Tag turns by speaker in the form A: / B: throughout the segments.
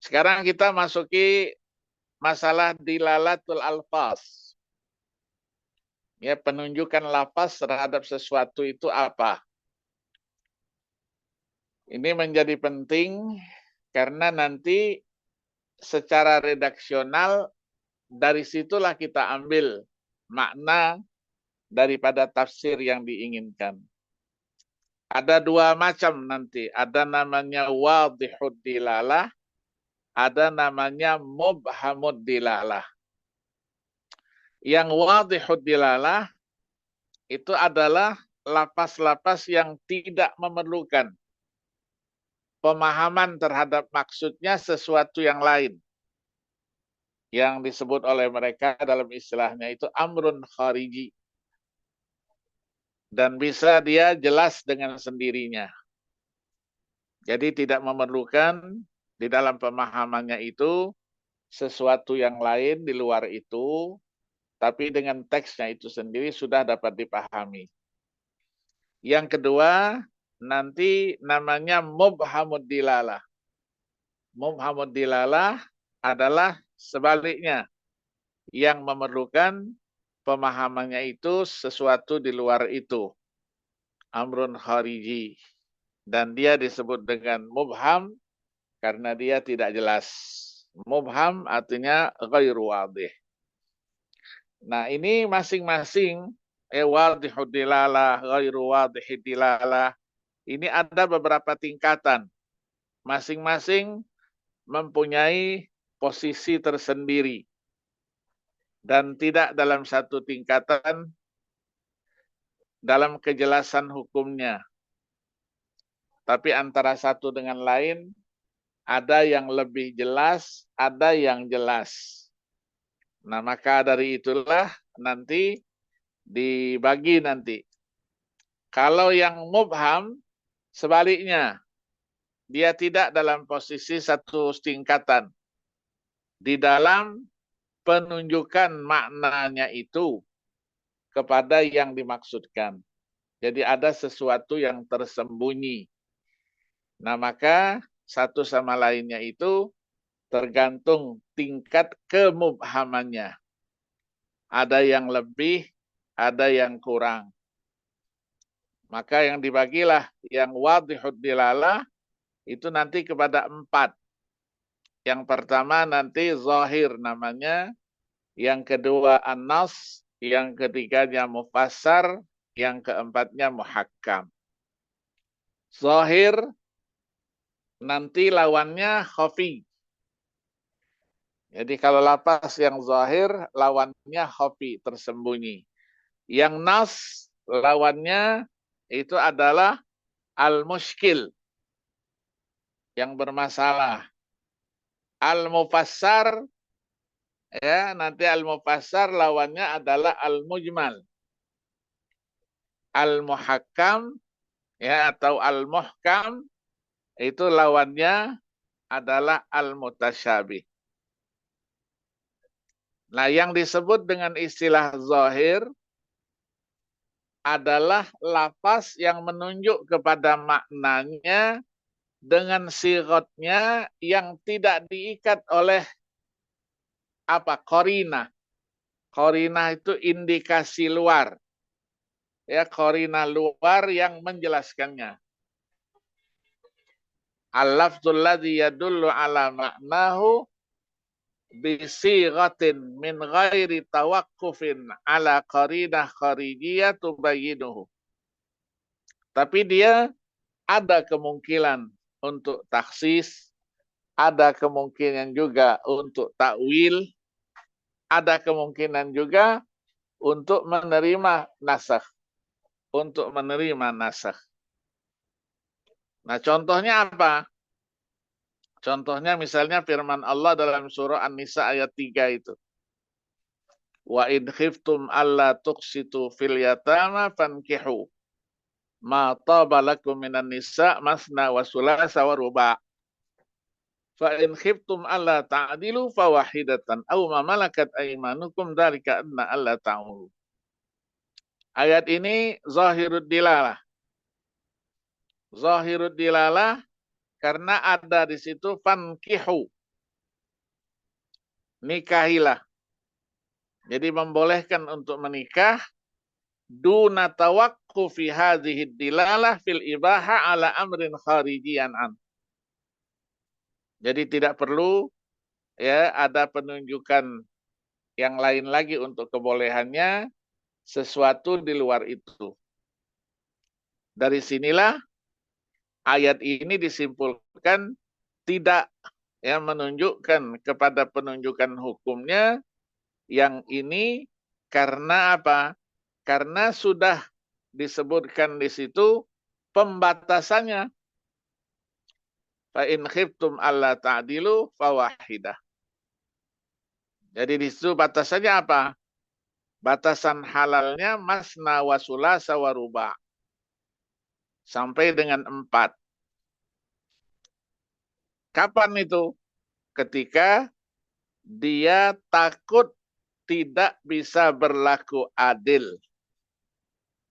A: Sekarang kita masuki masalah dilalatul alfaz. Ya, penunjukan lafaz terhadap sesuatu itu apa? Ini menjadi penting karena nanti secara redaksional dari situlah kita ambil makna daripada tafsir yang diinginkan. Ada dua macam nanti. Ada namanya wadihud dilalah, ada namanya mubhamud dilalah. Yang wadihud dilalah itu adalah lapas-lapas yang tidak memerlukan pemahaman terhadap maksudnya sesuatu yang lain. Yang disebut oleh mereka dalam istilahnya itu amrun khariji. Dan bisa dia jelas dengan sendirinya. Jadi tidak memerlukan di dalam pemahamannya itu sesuatu yang lain di luar itu, tapi dengan teksnya itu sendiri sudah dapat dipahami. Yang kedua, nanti namanya mubhamud dilalah. Mubhamud dilalah adalah sebaliknya, yang memerlukan pemahamannya itu sesuatu di luar itu. Amrun khariji. Dan dia disebut dengan mubham karena dia tidak jelas. Mubham artinya ghairu wadih. Nah, ini masing-masing wadihud dilalah, ghairu wadihid dilalah. Ini ada beberapa tingkatan. Masing-masing mempunyai posisi tersendiri. Dan tidak dalam satu tingkatan dalam kejelasan hukumnya. Tapi antara satu dengan lain, ada yang lebih jelas, ada yang jelas. Nah, maka dari itulah nanti dibagi nanti. Kalau yang mubham, sebaliknya. Dia tidak dalam posisi satu tingkatan. Di dalam penunjukan maknanya itu kepada yang dimaksudkan. Jadi ada sesuatu yang tersembunyi. Nah, maka satu sama lainnya itu tergantung tingkat kemubhamannya. Ada yang lebih, ada yang kurang. Maka yang dibagilah yang wadihud dilalah itu nanti kepada 4. Yang pertama nanti zahir namanya, yang kedua an-nas, yang ketiganya mufassar, yang keempatnya muhakkam. Zahir nanti lawannya khafi. Jadi kalau lapas yang zahir lawannya khafi, tersembunyi. Yang nas lawannya itu adalah al-mushkil, yang bermasalah. Al-mufassar, ya, nanti al-mufassar lawannya adalah al-mujmal. Al-muhakkam, ya, atau al-muhkam, itu lawannya adalah al-mutasyabih. Nah, yang disebut dengan istilah zahir adalah lafaz yang menunjuk kepada maknanya dengan sirotnya yang tidak diikat oleh qarinah. Qarinah itu indikasi luar. Ya, qarinah luar yang menjelaskannya. Al-lafzul ladzi yadullu ala ma'nahu bisighatin min ghairi tawaqqufin ala qarinah kharijiyah tubayyinuhu. Tapi dia ada kemungkinan untuk taksis, ada kemungkinan juga untuk takwil, ada kemungkinan juga untuk menerima nasakh. Untuk menerima nasakh. Nah, contohnya apa? Contohnya misalnya firman Allah dalam surah An-Nisa ayat 3 itu. Wa in khiftum alla tuqsitu fil yatama fankihu ma taba lakum minan nisa masna wa sulasa wa ruba'. Fa in khiftum alla ta'dilu fawahidatan aw ma malakat aymanukum dzalika anna alla ta'ulu. Ayat ini zahirud dilalah. Zahirud dilalah karena ada di situ fankihu. nikahilah. Jadi membolehkan untuk menikah duna tawaqqufi hadhihi dilalah fil ibaha ala amrin kharijian an. Jadi tidak perlu ya ada penunjukan yang lain lagi untuk kebolehannya, sesuatu di luar itu. Dari sinilah ayat ini disimpulkan tidak ya menunjukkan kepada penunjukan hukumnya yang ini karena apa? Karena sudah disebutkan di situ pembatasannya. Fa in khiftum alla ta'dilu fawahidah. Jadi di situ batasannya apa? Batasan halalnya masna wa sulasa wa ruba. Sampai dengan 4. Kapan itu? Ketika dia takut tidak bisa berlaku adil.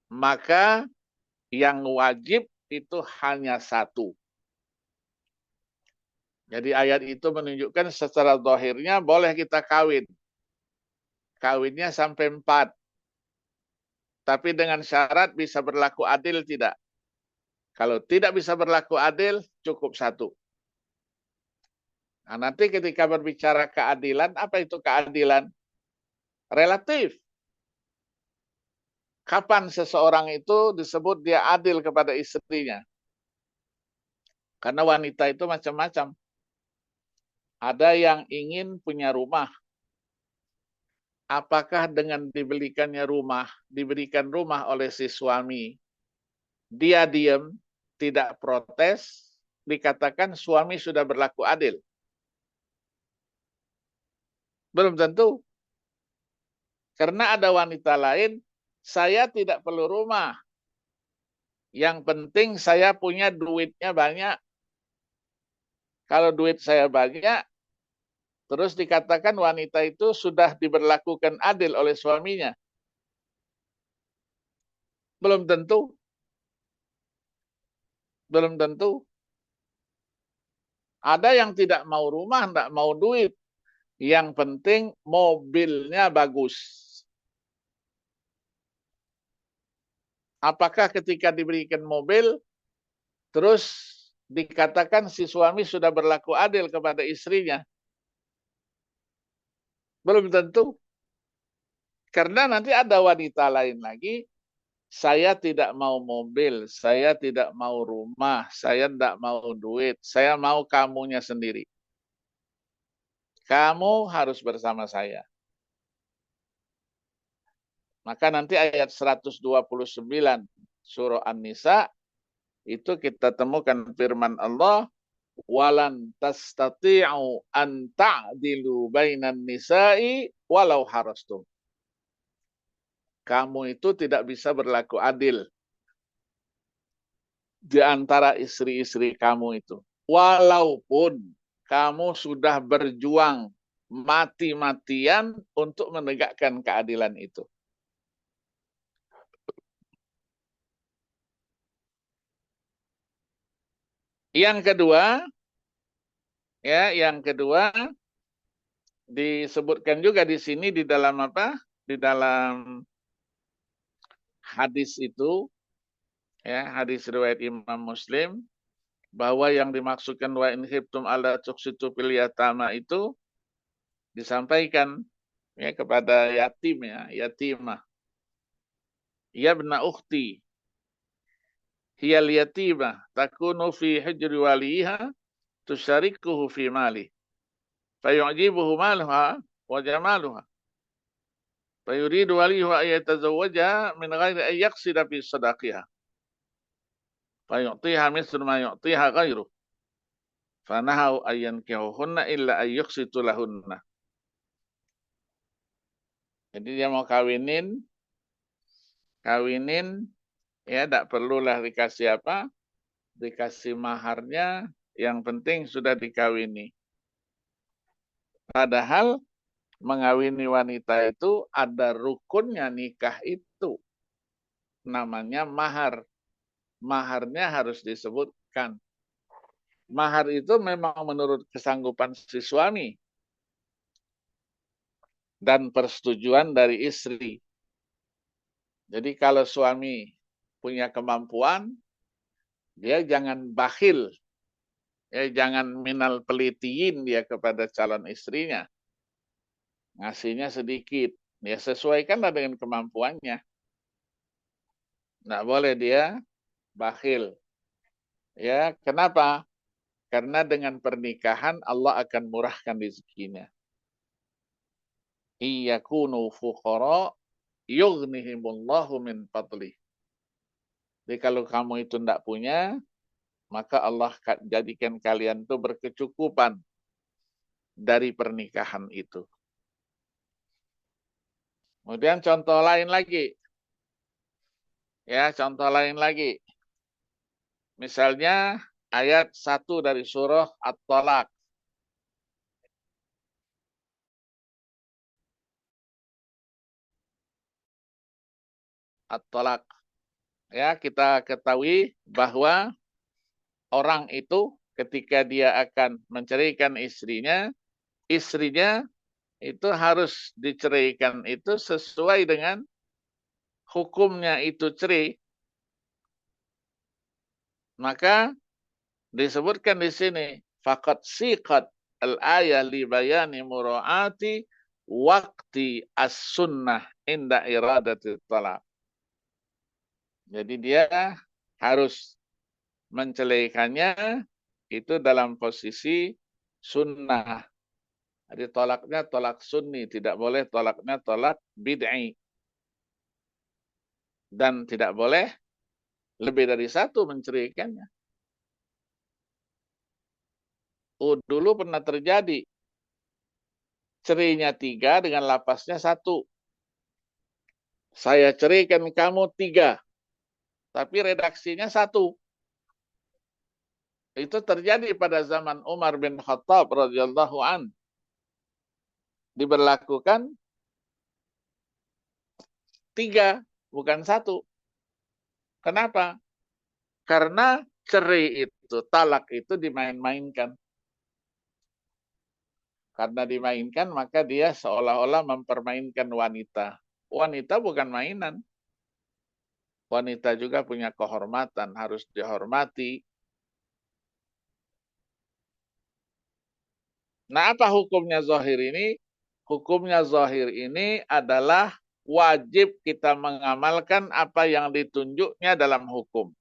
A: Maka yang wajib itu hanya 1. Jadi ayat itu menunjukkan secara zahirnya boleh kita kawin. Kawinnya sampai 4. Tapi dengan syarat bisa berlaku adil tidak. Kalau tidak bisa berlaku adil, cukup 1. Nah, nanti ketika berbicara keadilan, apa itu keadilan? Relatif. Kapan seseorang itu disebut dia adil kepada istrinya? Karena wanita itu macam-macam. Ada yang ingin punya rumah. Apakah dengan diberikan rumah oleh si suami, dia diam, tidak protes, dikatakan suami sudah berlaku adil? Belum tentu. Karena ada wanita lain, saya tidak perlu rumah. Yang penting saya punya duitnya banyak. Kalau duit saya banyak, terus dikatakan wanita itu sudah diberlakukan adil oleh suaminya. Belum tentu. Belum tentu. Ada yang tidak mau rumah, tidak mau duit. Yang penting mobilnya bagus. Apakah ketika diberikan mobil, terus dikatakan si suami sudah berlaku adil kepada istrinya? Belum tentu. Karena nanti ada wanita lain lagi, saya tidak mau mobil, saya tidak mau rumah, saya tidak mau duit, saya mau kamunya sendiri. Kamu harus bersama saya. Maka nanti ayat 129 surah An-Nisa itu kita temukan firman Allah, walan tastati'u an ta'dilu bainan nisa'i walau harastum. Kamu itu tidak bisa berlaku adil di antara istri-istri kamu itu. Walaupun kamu sudah berjuang mati-matian untuk menegakkan keadilan itu. Yang kedua disebutkan juga di sini di dalam apa? Di dalam hadis itu, ya, hadis riwayat Imam Muslim, bahwa yang dimaksudkan wa in khiftum alla tuqsitu fil yatama itu disampaikan ya kepada yatim ya, yatimah. Ya bna ukhti hiyal yatimah takunu fi hujri waliha tusyarikuhu fi mali fayu'jibuhu maluha wa jamaluha fayuridu waliyuha ayatazawwaja min ghairi an yaqsida fi sadaqiha fayu'tiha mislu ma yu'tiha ghairu fanahau ayyan kihuhunna illa ayyuksitu lahunna. Jadi dia mau kawinin ya tidak perlulah dikasih apa, dikasih maharnya, yang penting sudah dikawini. Padahal mengawini wanita itu ada rukunnya nikah itu. Namanya mahar. Maharnya harus disebutkan. Mahar itu memang menurut kesanggupan si suami. dan persetujuan dari istri. Jadi kalau suami punya kemampuan, dia jangan bakhil, ya jangan minal pelitiin dia kepada calon istrinya. Ngasihnya sedikit, ya sesuaikanlah dengan kemampuannya. Nggak boleh dia bakhil. Ya, kenapa? Karena dengan pernikahan Allah akan murahkan rezekinya. Iyakunu fuqara yughnihimullahu min fadlih. Jadi kalau kamu itu tidak punya, maka Allah jadikan kalian itu berkecukupan dari pernikahan itu. Kemudian contoh lain lagi. Ya, contoh lain lagi. Misalnya ayat 1 dari surah At-Talaq. At-Talaq. Ya, kita ketahui bahwa orang itu ketika dia akan menceraikan istrinya itu harus diceraikan itu sesuai dengan hukumnya itu cerai. Maka disebutkan di sini faqad siqat al-ayah li bayani mura'ati waqti as-sunnah inda iradati talaq. Jadi dia harus menceraikannya itu dalam posisi sunnah. Jadi tolaknya tolak sunni, tidak boleh tolaknya tolak bid'i. Dan tidak boleh lebih dari satu menceraikannya. Dulu pernah terjadi. Cerainya 3 dengan lapasnya 1. Saya ceraikan kamu 3. Tapi redaksinya 1. Itu terjadi pada zaman Umar bin Khattab radhiyallahu an. Diberlakukan 3, bukan 1. Kenapa? Karena cerai itu, talak itu dimain-mainkan. Karena dimainkan, maka dia seolah-olah mempermainkan wanita. Wanita bukan mainan. Wanita juga punya kehormatan, harus dihormati. Nah, apa hukumnya zahir ini? Hukumnya zahir ini adalah wajib kita mengamalkan apa yang ditunjuknya dalam hukum.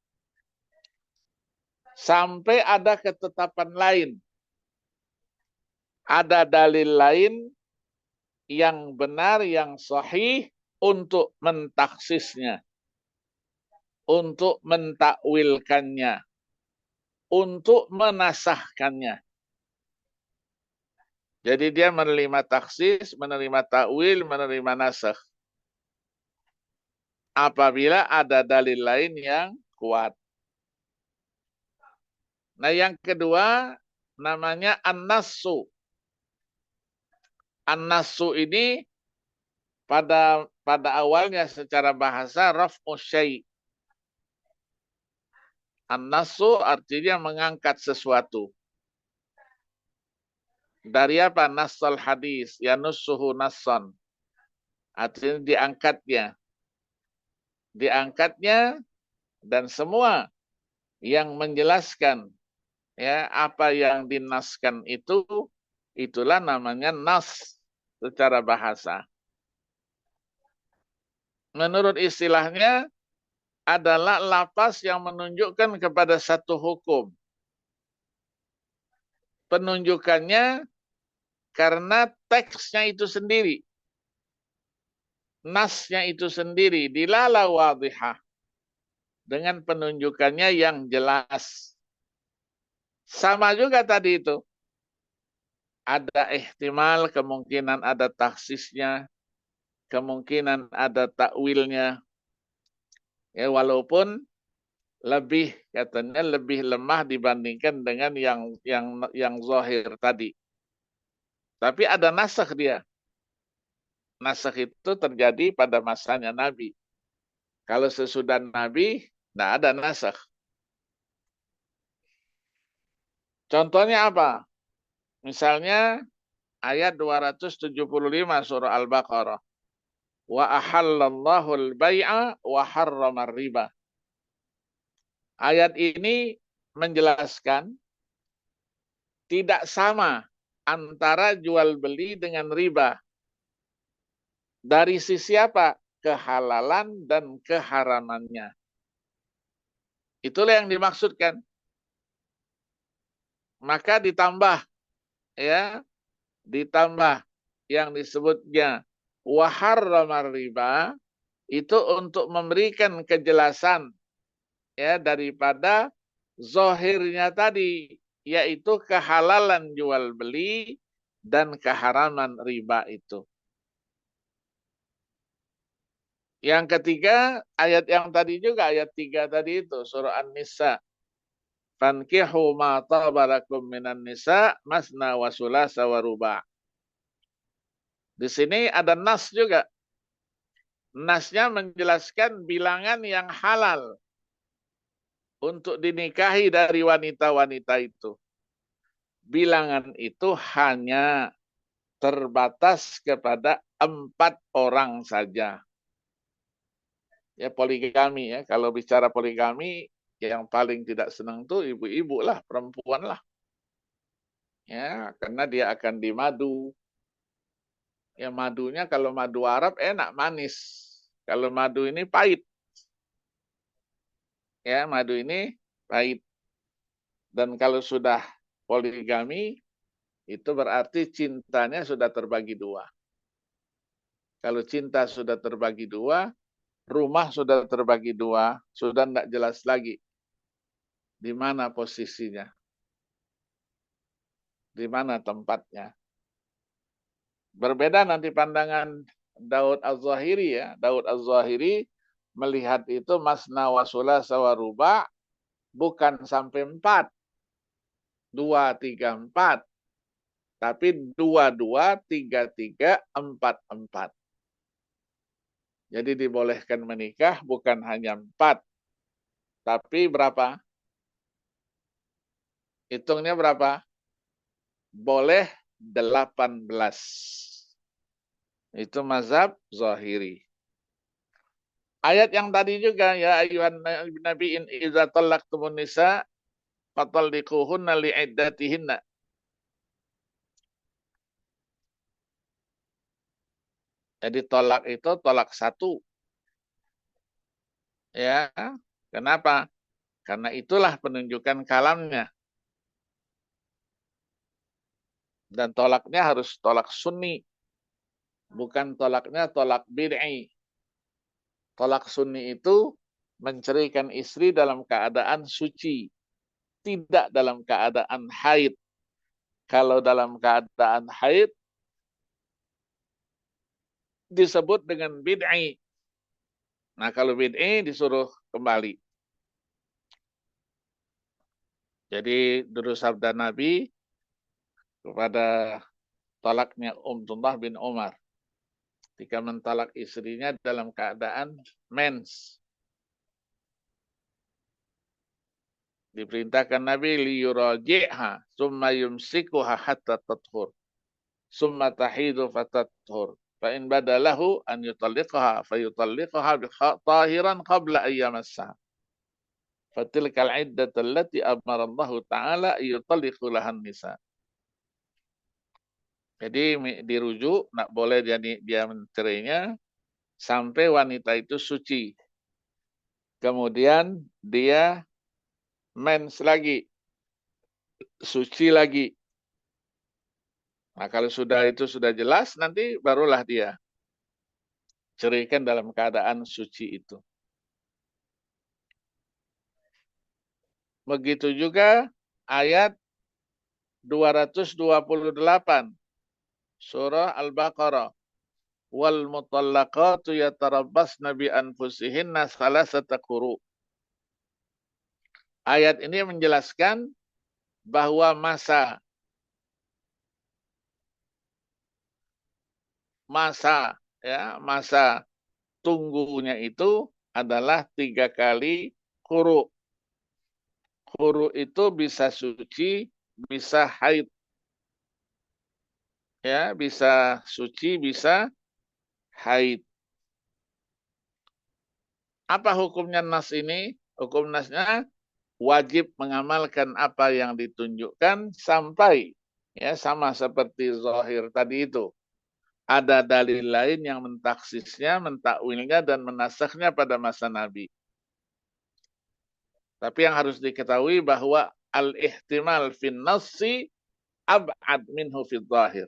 A: Sampai ada ketetapan lain. Ada dalil lain yang benar, yang sahih untuk mentaksisnya, untuk mentakwilkannya, untuk menasahkannya. Jadi dia menerima taksis, menerima takwil, menerima nasakh. Apabila ada dalil lain yang kuat. Nah, yang kedua namanya an-nassu. An-nassu ini pada awalnya secara bahasa raf'u syai'. An-nassu artinya mengangkat sesuatu. Dari apa? Nassal hadis, yanussuhu nassan. Artinya diangkatnya. Diangkatnya dan semua yang menjelaskan ya apa yang dinaskan itu, itulah namanya nas secara bahasa. Menurut istilahnya adalah lafaz yang menunjukkan kepada satu hukum. Penunjukannya karena teksnya itu sendiri. Nasnya itu sendiri. Dilala wadihah. Dengan penunjukannya yang jelas. Sama juga tadi itu. Ada ihtimal, kemungkinan ada taksisnya. Kemungkinan ada takwilnya. Ya, walaupun katanya lebih lemah dibandingkan dengan yang zahir tadi. Tapi ada nasakh dia. Nasakh itu terjadi pada masanya Nabi. Kalau sesudah Nabi, tidak ada nasakh. Contohnya apa? Misalnya ayat 275 surah Al-Baqarah. Wa ahallallahu al-bai'a wa harrama riba. Ayat ini menjelaskan tidak sama antara jual beli dengan riba. Dari sisi apa? Kehalalan dan keharamannya. Itulah yang dimaksudkan. Maka ditambah yang disebutnya wa harrama riba itu untuk memberikan kejelasan daripada zahirnya tadi, yaitu kehalalan jual beli dan keharaman riba itu. Yang ketiga, ayat yang tadi juga, ayat 3 tadi itu, surah An-Nisa. Fankihu ma taba lakum minan nisa masna wa sulasa wa ruba'. Di sini ada nas juga. Nasnya menjelaskan bilangan yang halal untuk dinikahi dari wanita-wanita itu. Bilangan itu hanya terbatas kepada 4 orang saja. Ya, poligami ya. Kalau bicara poligami, yang paling tidak senang tuh ibu-ibu lah, perempuan lah. Ya, karena dia akan dimadu. Ya, madunya kalau madu Arab enak, manis. Kalau madu ini pahit. Ya, madu ini pahit. Dan kalau sudah poligami, itu berarti cintanya sudah terbagi 2. Kalau cinta sudah terbagi 2, rumah sudah terbagi 2, sudah tidak jelas lagi di mana posisinya, di mana tempatnya. Berbeda nanti pandangan Daud Az-Zahiri ya. Daud Az-Zahiri melihat itu masna wa sulasa wa ruba' bukan sampai 4. 2, 3, 4. Tapi 2, 2, 3, 3, 4, 4. Jadi dibolehkan menikah bukan hanya 4. Tapi berapa? Hitungnya berapa? Boleh 18. Itu mazhab Zahiri. Ayat yang tadi juga, ya ayuhan nabiin idza talaqtumun nisa fatalliquhunna li'iddatihinna. Jadi tolak itu tolak 1. Ya, kenapa? Karena itulah penunjukan kalamnya. Dan tolaknya harus tolak sunni. Bukan tolaknya tolak bid'i. Tolak sunni itu menceraikan istri dalam keadaan suci. Tidak dalam keadaan haid. Kalau dalam keadaan haid, disebut dengan bid'i. Nah, kalau bid'i disuruh kembali. Jadi dulu sabda Nabi kepada talaknya Abdullah bin Umar. Ketika mentalak istrinya dalam keadaan mens. Diperintahkan Nabi liyuraji'ha summa yumsikuha hatta tathur. Summa tahidu fatathur. Fa in badalahu an yutalliqaha fayutalliqaha tahiran qabla ayyamassaha. Fatilkal iddatu allati amara Allah Ta'ala yutalliqu lahan nisa. Jadi dirujuk, nak boleh dia mencerainya sampai wanita itu suci. Kemudian dia mens lagi, suci lagi. Nah, kalau itu sudah jelas, nanti barulah dia ceraikan dalam keadaan suci itu. Begitu juga ayat 228 surah Al-Baqarah. Wal mutallaqatu yatarabbasna bi anfusihinna salasata quru. Ayat ini menjelaskan bahwa masa tunggunya itu adalah 3 kali quru. Quru itu bisa suci, bisa haid. ya, bisa suci, bisa haid. Apa hukumnya nas ini? Hukum nasnya wajib mengamalkan apa yang ditunjukkan sampai ya sama seperti zahir tadi itu. Ada dalil lain yang mentaksisnya, mentakwilnya dan menasakhnya pada masa Nabi. Tapi yang harus diketahui bahwa al-ihtimal fin nassi ab'ad minhu fil zahir.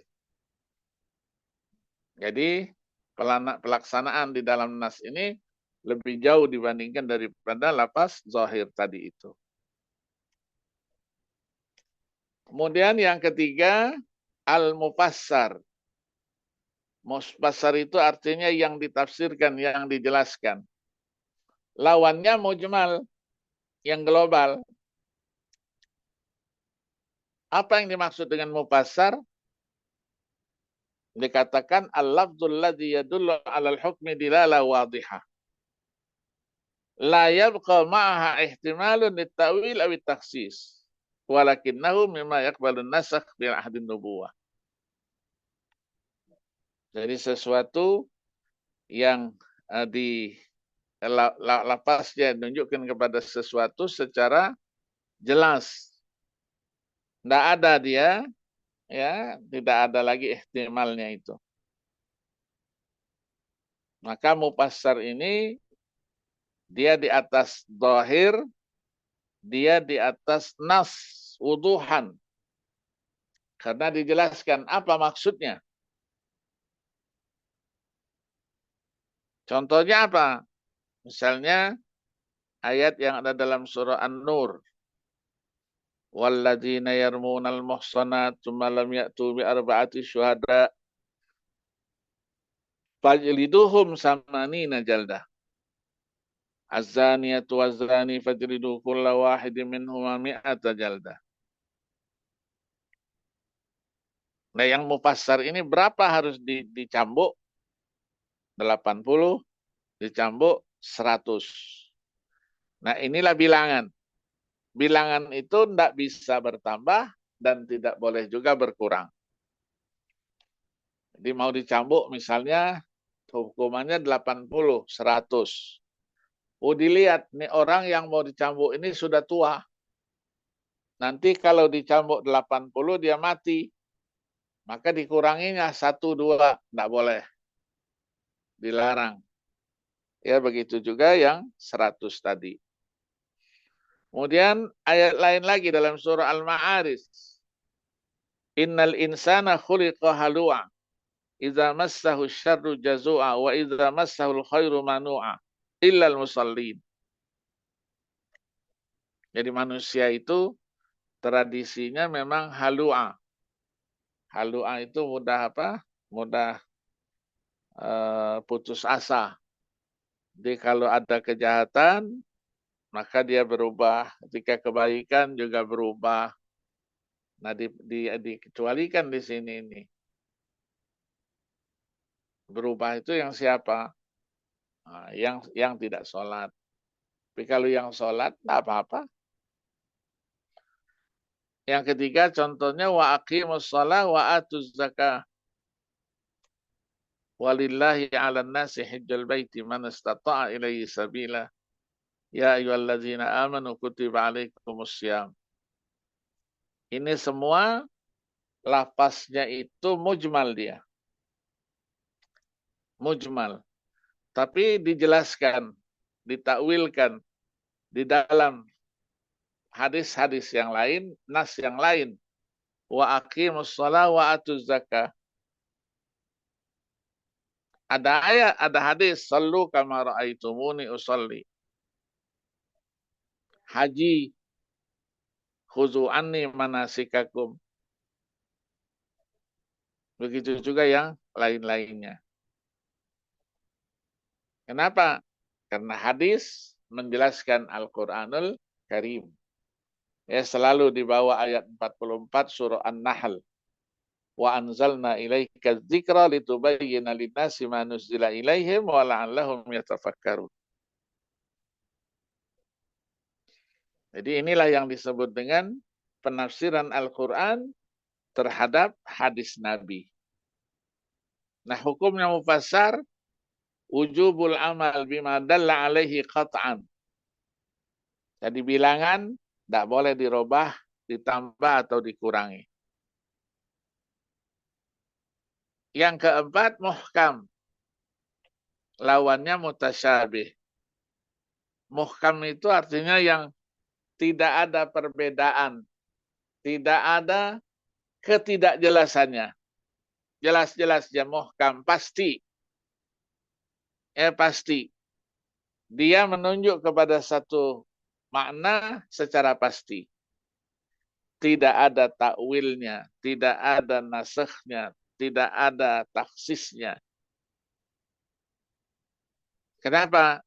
A: Jadi pelaksanaan di dalam nas ini lebih jauh dibandingkan daripada lafaz zahir tadi itu. Kemudian yang ketiga, al-mufassar. Mufassar itu artinya yang ditafsirkan, yang dijelaskan. Lawannya mujmal, yang global. Apa yang dimaksud dengan mufassar? Dikatakan al-lafzul ladzi yadullu 'ala al-hukmi dilala wadihah. La yabqa ma'aha ihtimalun lit-ta'wil aw at-takhsis. Walakinnahu mimma yaqbalu an-nasakh bil ahdin nubuwah. Jadi sesuatu yang di lapasnya menunjukkan kepada sesuatu secara jelas. Tidak ada dia, ya, tidak ada lagi ihtimalnya itu. Maka mufassar ini dia di atas zahir, dia di atas nas, wuduhan. Karena dijelaskan apa maksudnya. Contohnya apa? Misalnya ayat yang ada dalam surah An-Nur. Walladzina yarmunal muhsanat tsumma lam ya'tu bi arba'ati syuhada fajliduhum samanina jaldah. Az-zaniyatu waz-zani fajlidu kulla wahidin minhuma mi'ata jaldah. Nah, yang mufassar ini berapa harus dicambuk? 80, dicambuk 100. Nah, inilah bilangan. Bilangan itu tidak bisa bertambah dan tidak boleh juga berkurang. Jadi mau dicambuk misalnya hukumannya 80, 100. Oh, dilihat nih orang yang mau dicambuk ini sudah tua. Nanti kalau dicambuk 80 dia mati. Maka dikuranginya 1, 2. Tidak boleh. Dilarang. Ya begitu juga yang 100 tadi. Kemudian ayat lain lagi dalam surah Al-Ma'arij. Innal insana khuliqa halu'a. Idza massahu syarru jazu'a wa idza massahu khairu manu'a. Illal musallin. Jadi manusia itu tradisinya memang halu'a. Halu'a itu mudah apa? Mudah putus asa. Jadi kalau ada kejahatan, maka dia berubah. Ketika kebaikan juga berubah. Nah, dikecualikan di sini ini. Berubah itu yang siapa? Nah, yang tidak sholat. Tapi kalau yang sholat, tidak apa-apa. Yang ketiga contohnya wa aqimus shalah wa atuz zakah. Walillahi 'alan nasi hajjal baiti man istata'a ilaihi sabila. Ya ayyuhalladzina amanu kutiba 'alaikumus syiyam. Ini semua lafaznya itu mujmal dia. Mujmal. Tapi dijelaskan, ditakwilkan di dalam hadis-hadis yang lain, nas yang lain. Wa aqimus shalah wa atuz zakah. Ada ayat, ada hadis, sallu kama ra'aitumuni usalli. Haji, khuzu anni manasikakum. Begitu juga yang lain-lainnya. Kenapa? Karena hadis menjelaskan Al-Quranul Karim. Ya, selalu di bawah ayat 44 surah An-Nahl. Wa anzalna ilaika dzikra litubayyana lin-nasi ma nuzila ilaihim wa la'allahum yatafakkarun. Jadi inilah yang disebut dengan penafsiran Al-Quran terhadap hadis Nabi. Nah, hukumnya mufassar wujubul amal bima dalla alaihi qat'an. Jadi bilangan tidak boleh dirubah, ditambah atau dikurangi. Yang keempat, muhkam. Lawannya mutasyabih. Muhkam itu artinya yang tidak ada perbedaan. Tidak ada ketidakjelasannya. Jelas-jelas ya muhkam. Pasti. Pasti. Dia menunjuk kepada satu makna secara pasti. Tidak ada takwilnya. Tidak ada nasakhnya. Tidak ada taksisnya. Kenapa?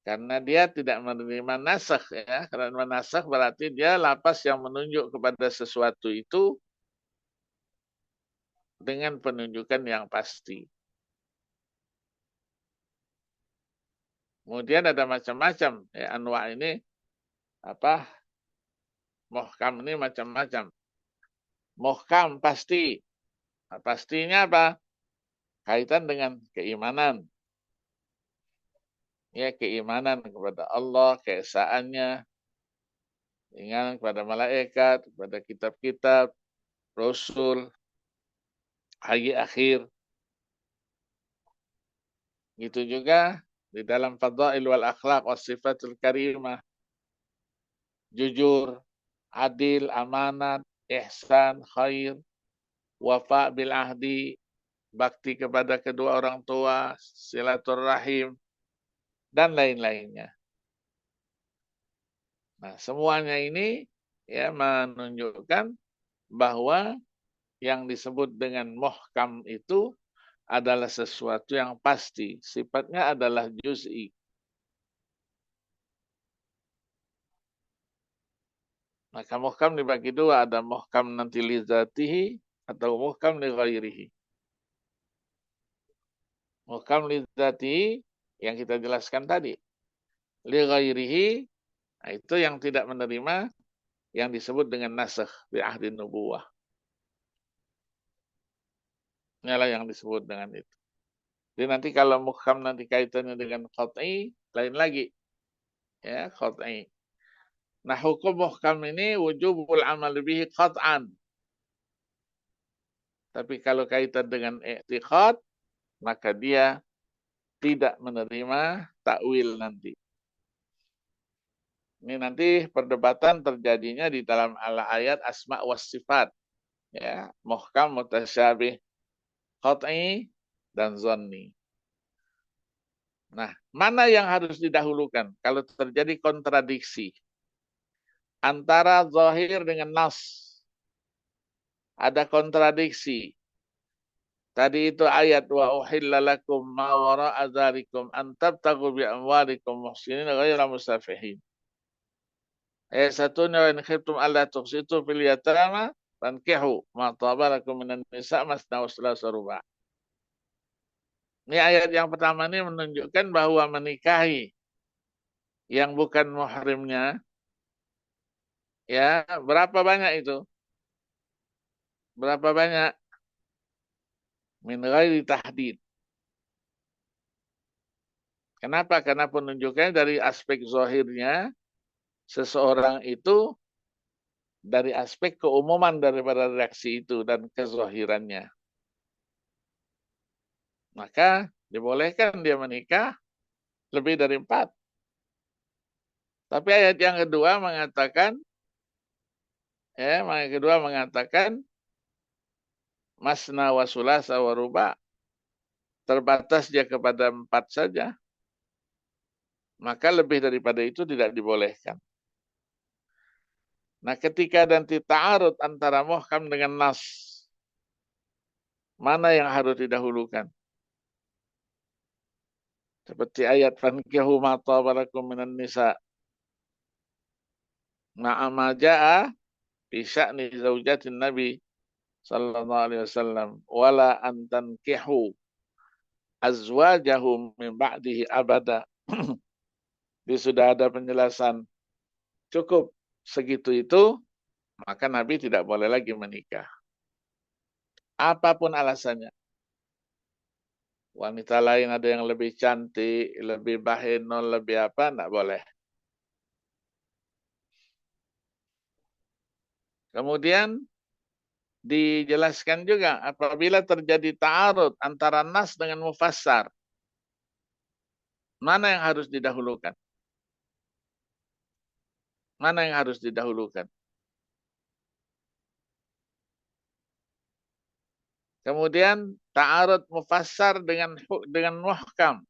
A: Karena dia tidak menerima nasakh ya. Karena nasakh berarti dia lapas yang menunjuk kepada sesuatu itu dengan penunjukan yang pasti. Kemudian ada macam-macam ya, anwa ini apa? Muhkam ini macam-macam. Muhkam pasti. Nah, pastinya apa? Kaitan dengan keimanan. Ya, keimanan kepada Allah, keesaannya, keimanan kepada malaikat, kepada kitab-kitab, rasul, hari akhir. Gitu juga di dalam fadail wal akhlaq was sifatul karimah. Jujur, adil, amanat, ihsan, khair, wafa bil ahdi, bakti kepada kedua orang tua, silaturahim, dan lain-lainnya. Nah, semuanya ini ya menunjukkan bahwa yang disebut dengan muhkam itu adalah sesuatu yang pasti, sifatnya adalah juz'i. Maka muhkam dibagi dua, ada muhkam nanti li zatihi atau muhkam li ghairihi. Muhkam li zatihi yang kita jelaskan tadi. Li ghairihi, nah itu yang tidak menerima yang disebut dengan nasakh bi ahdi nubuwah. Inilah yang disebut dengan itu. Jadi nanti kalau muhkam nanti kaitannya dengan qat'i, lain lagi. Ya, qat'i. Nah, hukum muhkam ini wujubul amal bihi qat'an. Tapi kalau kaitan dengan i'tiqad, maka dia tidak menerima takwil nanti. Ini nanti perdebatan terjadinya di dalam ayat asma was sifat. Ya, muhkam, mutasyabih, qat'i, dan zanni. Nah, mana yang harus didahulukan kalau terjadi kontradiksi antara zahir dengan nas? Ada kontradiksi. Tadi itu ayat wa uhilla lakum ma wara'a dzalikum an tabtaghu bi amwalikum muhsinin ghayra musafihin. Ayat satunya wa in khiftum alla tuqsitu fil yatama fankihu ma taba lakum minan nisa masna wa thulatha ruba'. Ini ayat yang pertama ini menunjukkan bahwa menikahi yang bukan muhrimnya, ya berapa banyak itu? Berapa banyak? Min ghairi tahdid. Kenapa? Karena penunjukannya dari aspek zahirnya, seseorang itu dari aspek keumuman daripada reaksi itu dan kezahirannya. Maka dibolehkan dia menikah lebih dari 4. Tapi ayat yang kedua mengatakan, masna wa sulasa wa ruba, terbatas dia kepada 4 saja. Maka lebih daripada itu tidak dibolehkan. Nah, ketika nanti ta'arud antara muhkam dengan nas, mana yang harus didahulukan? Seperti ayat fankihu ma tabarakum minan nisa. Ma'ama ja'a fi sya'ni zaujatin Nabi sallallahu alaihi wasallam wala an tankihu azwajahum min ba'dihi abada. Jadi sudah ada penjelasan cukup segitu itu, maka Nabi tidak boleh lagi menikah. Apapun alasannya. Wanita lain ada yang lebih cantik, lebih bahenol, lebih apa, enggak boleh. Kemudian dijelaskan juga apabila terjadi ta'arud antara nas dengan mufassar, mana yang harus didahulukan? Mana yang harus didahulukan? Kemudian ta'arud mufassar dengan muhkam.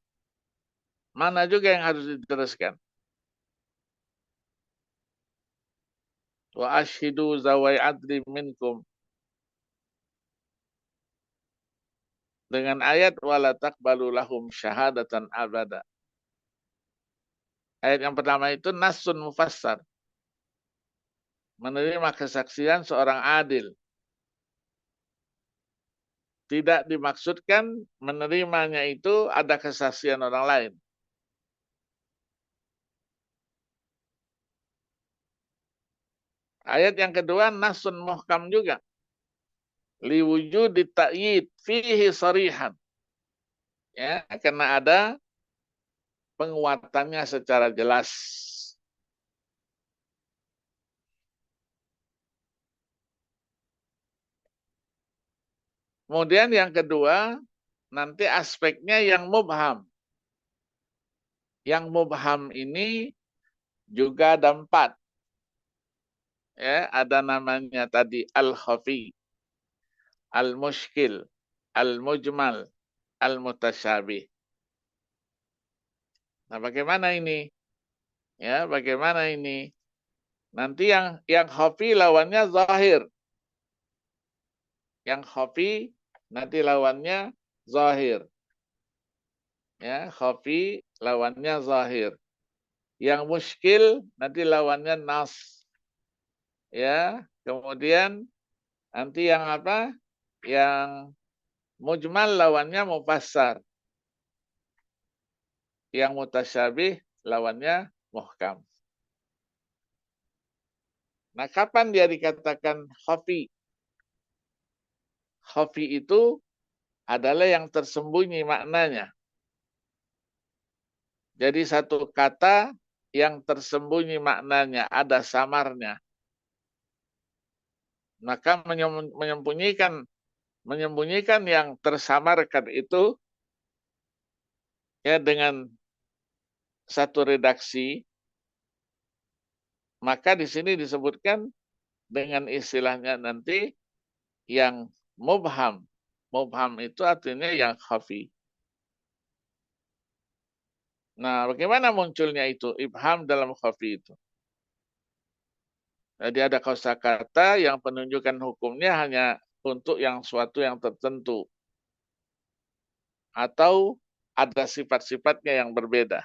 A: Mana juga yang harus diteruskan? Wa ashhidu zawai adli minkum. Dengan ayat wala taqbalu lahum syahadatan abada. Ayat yang pertama itu nasun mufassar. Menerima kesaksian seorang adil. Tidak dimaksudkan menerimanya itu ada kesaksian orang lain. Ayat yang kedua nasun muhkam juga. Liwujudi ta'yid fihi sarihan. Ya, karena ada penguatannya secara jelas. Kemudian yang kedua, nanti aspeknya yang mubham. Yang mubham ini juga ada 4. Ya, ada namanya tadi al-khafi, al-mushkil, al-mujmal, al-mutasyabih. Nah, bagaimana ini? Ya, bagaimana ini? Nanti yang khafi lawannya zahir. Yang khafi nanti lawannya zahir. Ya, khafi lawannya zahir. Yang muskil nanti lawannya nas. Ya, kemudian nanti yang apa? Yang mujmal lawannya mufassar. Yang mutasyabih lawannya muhkam. Nah, kapan dia dikatakan khafi? Khafi itu adalah yang tersembunyi maknanya. Jadi satu kata yang tersembunyi maknanya, ada samarnya. Maka menyembunyikan yang tersamarkan itu ya dengan satu redaksi, maka di sini disebutkan dengan istilahnya nanti yang mubham. Mubham itu artinya yang khafi. Nah, bagaimana munculnya itu ibham dalam khafi itu? Jadi ada kosakata yang penunjukan hukumnya hanya untuk yang suatu yang tertentu. Atau ada sifat-sifatnya yang berbeda.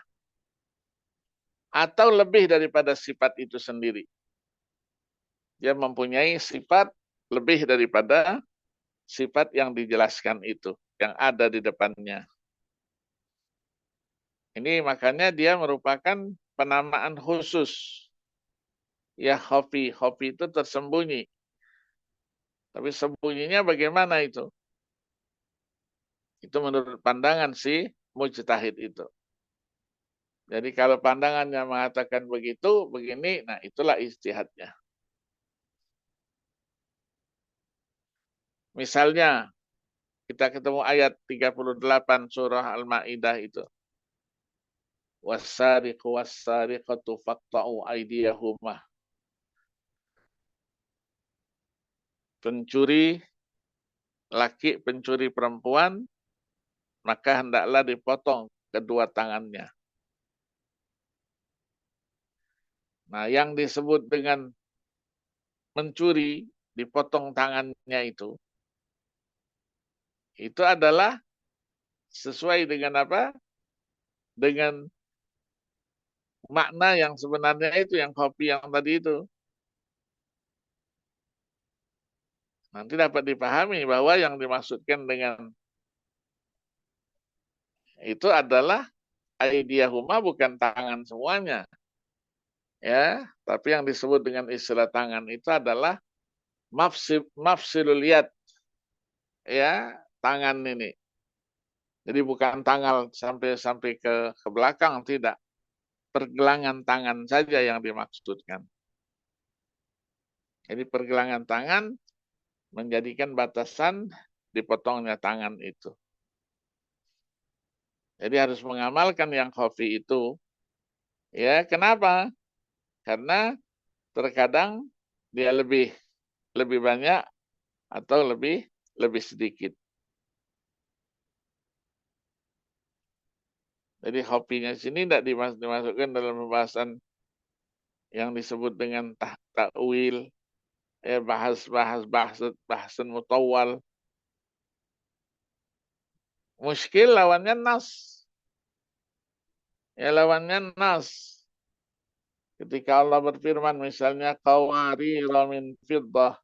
A: Atau lebih daripada sifat itu sendiri. Dia mempunyai sifat lebih daripada sifat yang dijelaskan itu, yang ada di depannya. Ini makanya dia merupakan penamaan khusus. Ya khafi, khafi itu tersembunyi. Tapi sembunyinya bagaimana itu? Itu menurut pandangan si mujtahid itu. Jadi kalau pandangannya mengatakan begitu, begini, nah itulah ijtihadnya. Misalnya, kita ketemu ayat 38 surah Al-Ma'idah itu. Wassariqu wassariqatu faqta'u aydiyahuma. Pencuri laki, pencuri perempuan, maka hendaklah dipotong kedua tangannya. Nah, yang disebut dengan mencuri, dipotong tangannya itu adalah sesuai dengan apa? Dengan makna yang sebenarnya itu, yang kopi yang tadi itu. Nanti dapat dipahami bahwa yang dimaksudkan dengan itu adalah aidiyahuma bukan tangan semuanya. Ya, tapi yang disebut dengan istilah tangan itu adalah mafsilul yad. Ya, tangan ini. Jadi bukan tanggal sampai ke belakang, tidak. Pergelangan tangan saja yang dimaksudkan. Jadi pergelangan tangan menjadikan batasan dipotongnya tangan itu. Jadi harus mengamalkan yang khafi itu. Ya, kenapa? Karena terkadang dia lebih banyak atau lebih sedikit. Jadi hobinya sini tidak dimasukkan dalam pembahasan yang disebut dengan takwil, ya bahasan mutawal. Muskil lawannya nas. Ya lawannya nas. Ketika Allah berfirman misalnya qawarira min fiddah,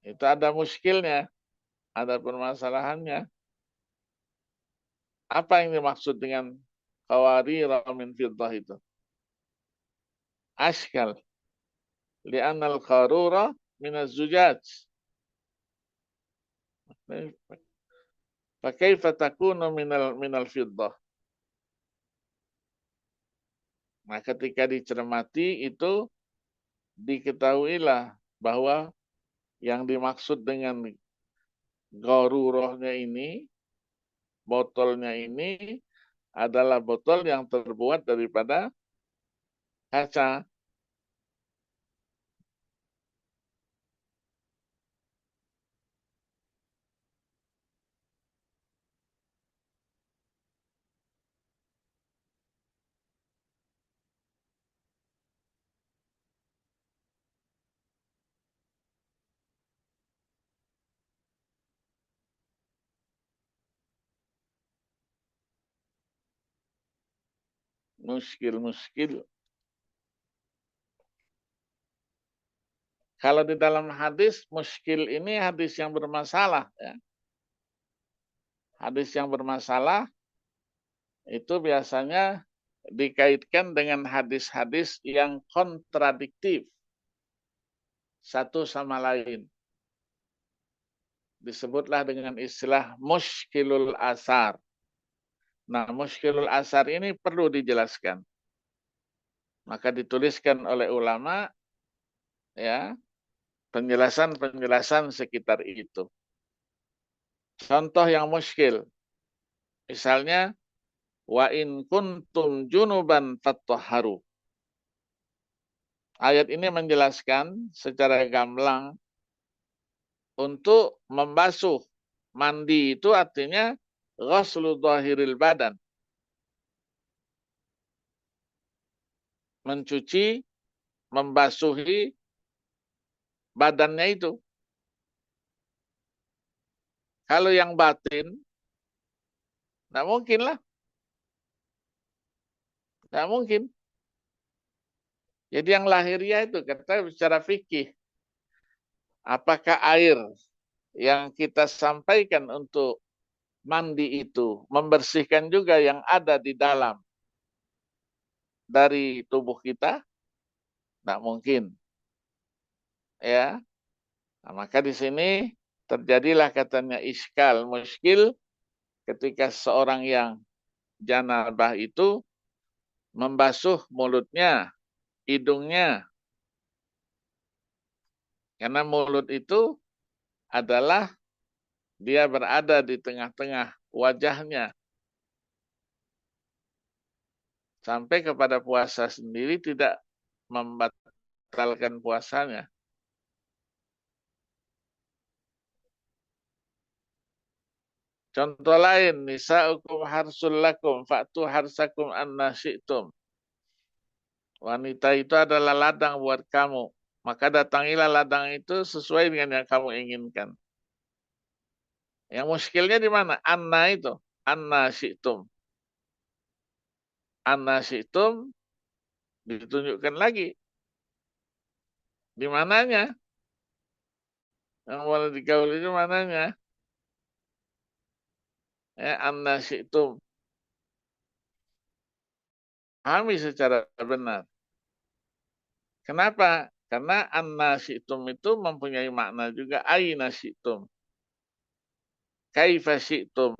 A: itu ada muskilnya, ada permasalahannya. Apa yang dimaksud dengan qawarira min fiddah itu? Ashkal. Li'anna al-qarura min az-zujaj. Fakaifa takunu minal fiddah? Nah, ketika dicermati itu diketahuilah bahwa yang dimaksud dengan garurohnya ini, botolnya ini adalah botol yang terbuat daripada kaca. Muskil. Kalau di dalam hadis, muskil ini hadis yang bermasalah. Ya. Hadis yang bermasalah itu biasanya dikaitkan dengan hadis-hadis yang kontradiktif satu sama lain. Disebutlah dengan istilah muskilul asar. Nah, muskilul asar ini perlu dijelaskan. Maka dituliskan oleh ulama ya penjelasan-penjelasan sekitar itu. Contoh yang muskil, misalnya wa in kuntum junuban fattahharu. Ayat ini menjelaskan secara gamblang untuk membasuh. Mandi itu artinya ghuslu dhahiril badan. Mencuci, membasuhi badannya itu. Kalau yang batin, tidak mungkin lah. Tidak mungkin. Jadi yang lahiriah itu, kata secara fikih, apakah air yang kita sampaikan untuk mandi itu membersihkan juga yang ada di dalam dari tubuh kita? Tidak mungkin. Ya, nah, maka di sini terjadilah katanya iskal, muskil, ketika seorang yang janabah itu membasuh mulutnya, hidungnya. Karena mulut itu adalah dia berada di tengah-tengah wajahnya. Sampai kepada puasa sendiri tidak membatalkan puasanya. Contoh lain, nisa'ukum harsul lakum fa'tu harsakum anna syi'tum. Wanita itu adalah ladang buat kamu. Maka datangilah ladang itu sesuai dengan yang kamu inginkan. Yang muskilnya di mana? Anna itu. Anna syi'tum. Anna syi'tum ditunjukkan lagi. Di mananya? Yang boleh digaul itu mananya? Ya, anna syi'tum. Pahami secara benar. Kenapa? Karena anna syi'tum itu mempunyai makna juga aina syi'tum. kaifa syi'tum,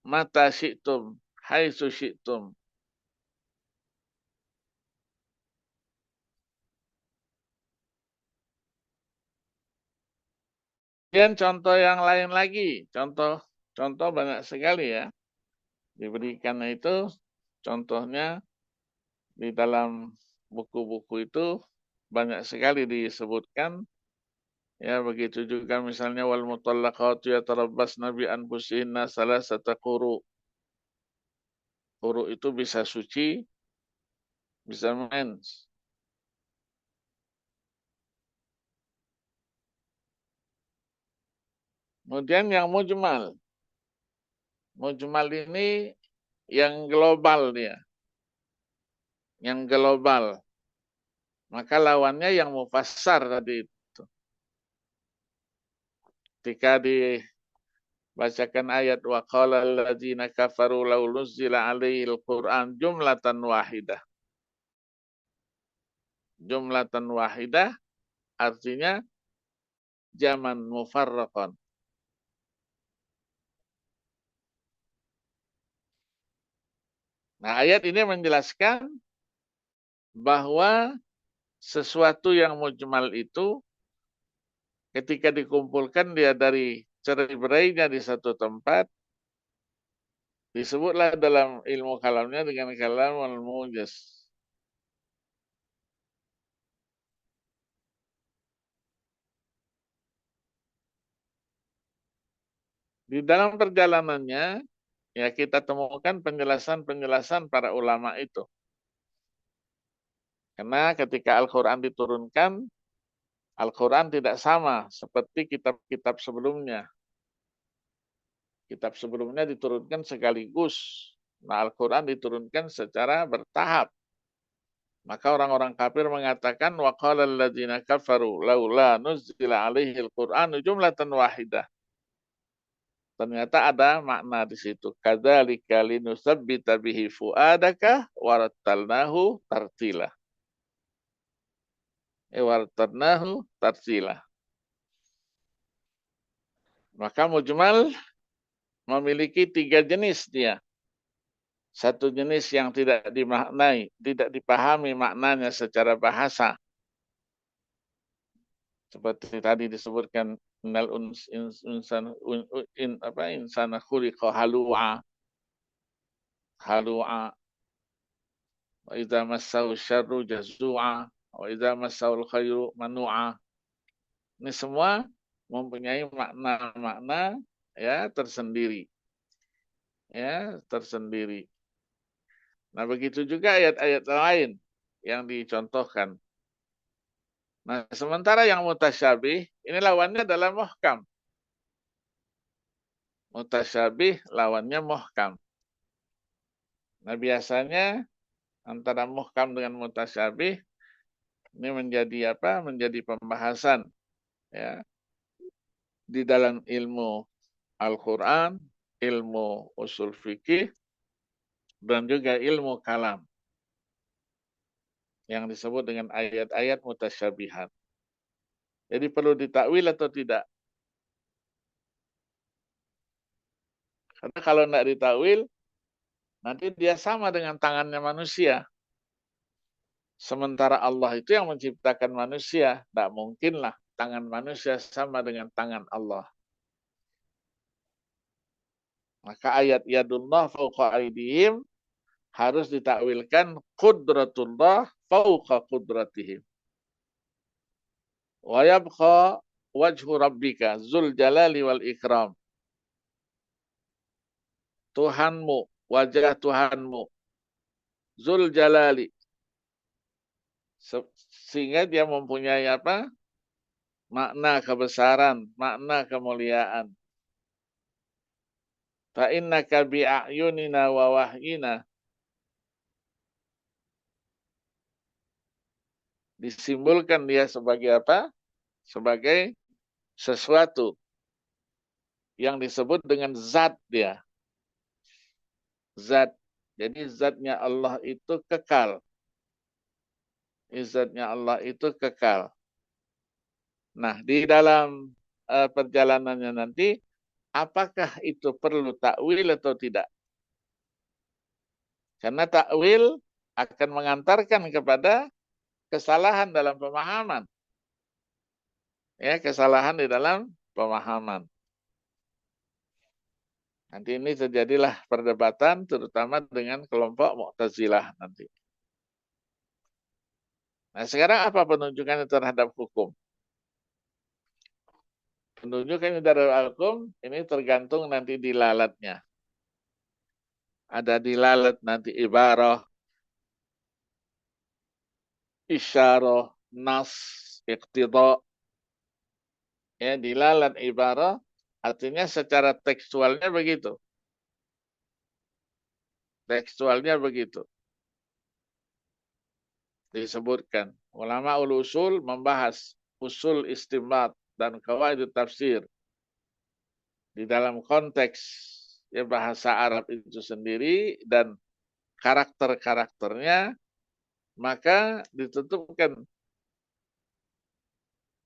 A: mata syi'tum, haitsu syi'tum. Kemudian contoh yang lain lagi, contoh banyak sekali ya. Diberikan itu contohnya di dalam buku-buku itu banyak sekali disebutkan. Ya, begitu juga misalnya wal mutallaqatu yatarabbasna bi anfusihinna salasata quru. Quru itu bisa suci, bisa mens. Kemudian yang mujmal. Mujmal ini yang global dia. Yang global. Maka lawannya yang mufassar tadi itu. Ketika dibacakan ayat wa qala alladziina kafaru law nuzzila 'alaihil Qur'an jumlatan wahidah. Jumlatan wahidah artinya zaman mufarraqan. Nah, ayat ini menjelaskan bahwa sesuatu yang mujmal itu ketika dikumpulkan dia dari cerai-berainya di satu tempat, disebutlah dalam ilmu kalamnya dengan kalam al-mujaz. Di dalam perjalanannya, ya kita temukan penjelasan-penjelasan para ulama itu. Karena ketika Al-Quran diturunkan, Al-Quran tidak sama seperti kitab-kitab sebelumnya. Kitab sebelumnya diturunkan sekaligus. Nah, Al-Quran diturunkan secara bertahap. Maka orang-orang kafir mengatakan wa qala alladziina kafaru laula nuzila 'alaihil Qur'anu jumlatan wahidah. Ternyata ada makna di situ. Kadzalika linusabbita bihi fuadaka warattalnahu tartila. Warattalnahu tartila. Maka mujmal memiliki 3 jenis dia. Satu jenis yang tidak dimaknai, tidak dipahami maknanya secara bahasa. Seperti tadi disebutkan innal insana khuliqa halu'a. Halu'a. Wa idza massahu syarru jazu'a. Wa idza massahu khairu manu'a. Ini semua mempunyai makna-makna ya tersendiri. Ya, tersendiri. Nah, begitu juga ayat-ayat lain yang dicontohkan. Nah, sementara yang mutasyabih, ini lawannya adalah muhkam. Mutasyabih lawannya muhkam. Nah, biasanya antara muhkam dengan mutasyabih ini menjadi apa? Menjadi pembahasan ya di dalam ilmu Al-Qur'an, ilmu usul fikih dan juga ilmu kalam yang disebut dengan ayat-ayat mutasyabihat. Jadi perlu ditakwil atau tidak? Karena kalau tidak ditakwil, nanti dia sama dengan tangannya manusia. Sementara Allah itu yang menciptakan manusia. Tidak mungkinlah tangan manusia sama dengan tangan Allah. Maka ayat yadullah fauqa aydihim harus ditakwilkan qudratullah fauqa qudratihim. Wa yabqa wajhu rabbika zul jalali wal ikram. Tuhanmu, wajah Tuhanmu, zul jalali. Sehingga dia mempunyai apa? Makna kebesaran, makna kemuliaan. Fa innaka bi'ayunina wa wahyina. Disimbolkan dia sebagai apa? Sebagai sesuatu yang disebut dengan zat dia. Zat. Jadi zatnya Allah itu kekal. Zatnya Allah itu kekal. Nah, di dalam perjalanannya nanti, apakah itu perlu takwil atau tidak? Karena takwil akan mengantarkan kepada kesalahan dalam pemahaman. Ya, kesalahan di dalam pemahaman. Nanti ini terjadilah perdebatan terutama dengan kelompok Mu'tazilah nanti. Nah, sekarang apa penunjukannya terhadap hukum? Penunjukannya terhadap hukum ini tergantung nanti dilalatnya. Ada dilalat nanti ibarah, isyarah, nas, iqtida. Ya, dilalat ibarah artinya secara tekstualnya begitu. Tekstualnya begitu. Disebutkan. Ulama ul-usul membahas usul istinbat dan qawaid tafsir di dalam konteks ya, bahasa Arab itu sendiri dan karakter-karakternya, maka ditentukan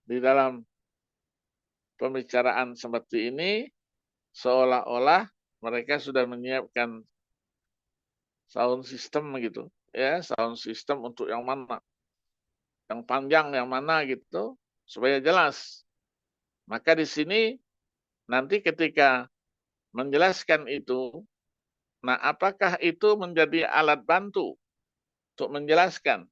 A: di dalam pembicaraan seperti ini seolah-olah mereka sudah menyiapkan sound system gitu, ya, sound system untuk yang mana, yang panjang yang mana gitu, supaya jelas. Maka di sini nanti ketika menjelaskan itu, nah apakah itu menjadi alat bantu untuk menjelaskan?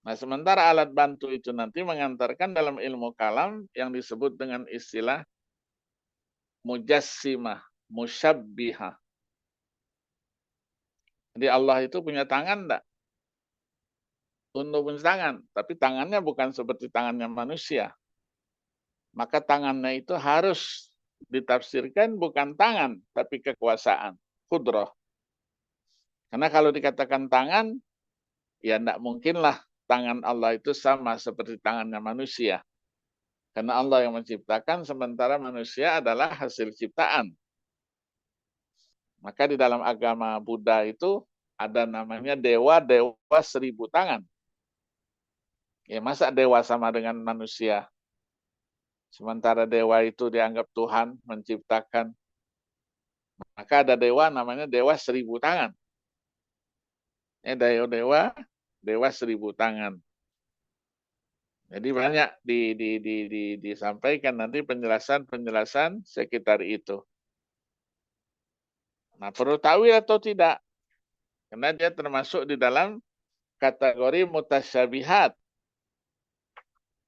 A: Nah, sementara alat bantu itu nanti mengantarkan dalam ilmu kalam yang disebut dengan istilah mujassimah, musyabbihah. Jadi Allah itu punya tangan enggak? Untuk punya tangan, tapi tangannya bukan seperti tangannya manusia. Maka tangannya itu harus ditafsirkan bukan tangan, tapi kekuasaan, qudrah. Karena kalau dikatakan tangan, ya enggak mungkinlah tangan Allah itu sama seperti tangannya manusia. Karena Allah yang menciptakan, sementara manusia adalah hasil ciptaan. Maka di dalam agama Buddha itu ada namanya dewa-dewa 1000 tangan. Ya, masa dewa sama dengan manusia? Sementara dewa itu dianggap Tuhan menciptakan. Maka ada dewa namanya dewa 1000 tangan. Ya, dewa 1000 tangan. Jadi banyak disampaikan nanti penjelasan-penjelasan sekitar itu. Nah, perlu takwil atau tidak? Karena dia termasuk di dalam kategori mutasyabihat.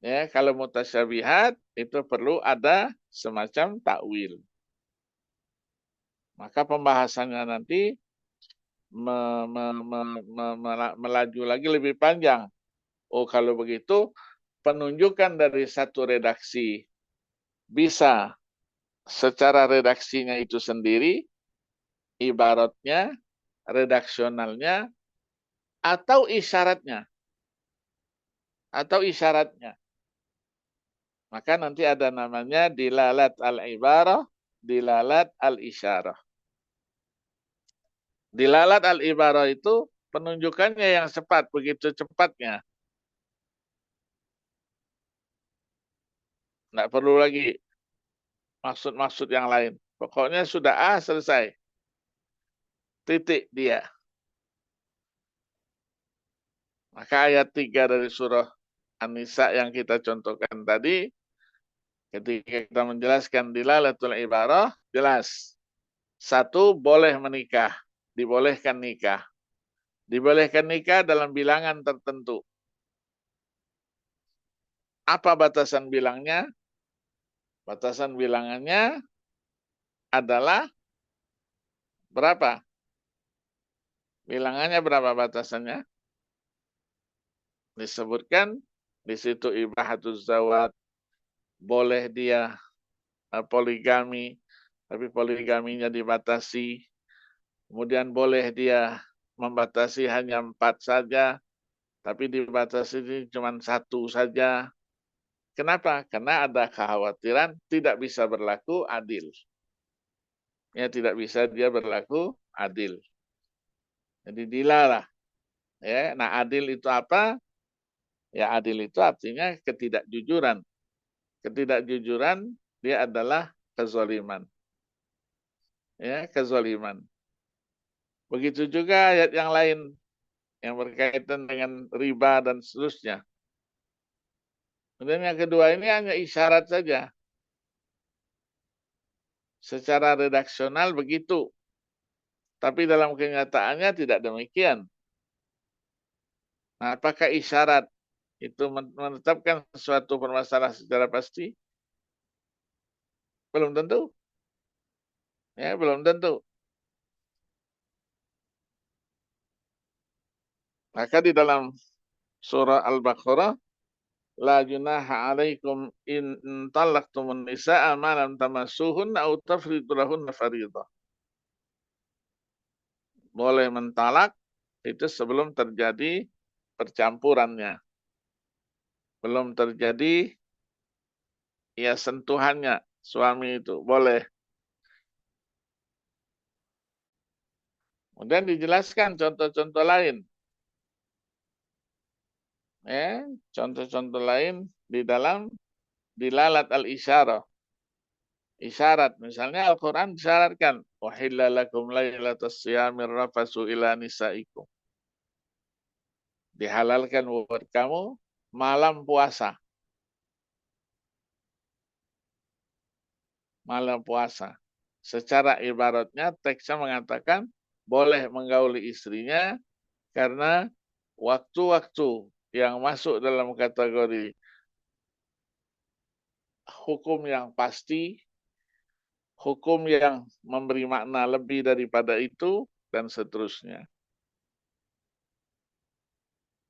A: Ya, kalau mutasyabihat itu perlu ada semacam takwil. Maka pembahasannya nanti melaju lagi lebih panjang. Oh, kalau begitu penunjukan dari satu redaksi bisa secara redaksinya itu sendiri, ibaratnya, redaksionalnya, atau isyaratnya. Atau isyaratnya. Maka nanti ada namanya dilalat al-ibarah, dilalat al-isyarah. Dilalat al-ibarah itu penunjukannya yang cepat, begitu cepatnya. Nggak perlu lagi maksud-maksud yang lain. Pokoknya sudah selesai. Titik dia. Maka ayat 3 dari surah An-Nisa yang kita contohkan tadi, ketika kita menjelaskan dilalatul ibarah, jelas. Satu, boleh menikah. Dibolehkan nikah. Dibolehkan nikah dalam bilangan tertentu. Apa batasan bilangnya? Batasan bilangannya adalah berapa? Bilangannya berapa batasannya? Disebutkan di situ ibahatuz zawat, boleh dia poligami, tapi poligaminya dibatasi. Kemudian boleh dia membatasi hanya 4 saja, tapi dibatasi cuma 1 saja. Kenapa? Karena ada kekhawatiran tidak bisa berlaku adil. Ya, tidak bisa dia berlaku adil. Jadi dilarang. Ya, nah adil itu apa? Ya adil itu artinya ketidakjujuran. ketidakjujuran, dia adalah kezaliman. Ya, kezaliman. Begitu juga ayat yang lain yang berkaitan dengan riba dan seterusnya. Kemudian yang kedua ini hanya isyarat saja. Secara redaksional begitu. Tapi dalam kenyataannya tidak demikian. Nah, apakah isyarat itu menetapkan suatu permasalahan secara pasti? Belum tentu. Ya, belum tentu. Maka di dalam surah Al-Baqarah, la junaha alaikum in talaqtumun nisaa ma lam tamassuhunna aw tafridu lahunna fariidah. Boleh mentalak itu sebelum terjadi percampurannya. Belum terjadi ya sentuhannya suami itu. Boleh. Kemudian dijelaskan contoh-contoh lain. Ya, contoh-contoh lain di dalam dilalat al-isyarah. Isyarat, misalnya Al-Quran disyaratkan, wahilla lakum laylatas siyamir rafasu ila nisaikum. Dihalalkan buat kamu malam puasa. Malam puasa. Secara ibaratnya teksnya mengatakan boleh menggauli istrinya karena waktu-waktu yang masuk dalam kategori hukum yang pasti, hukum yang memberi makna lebih daripada itu, dan seterusnya.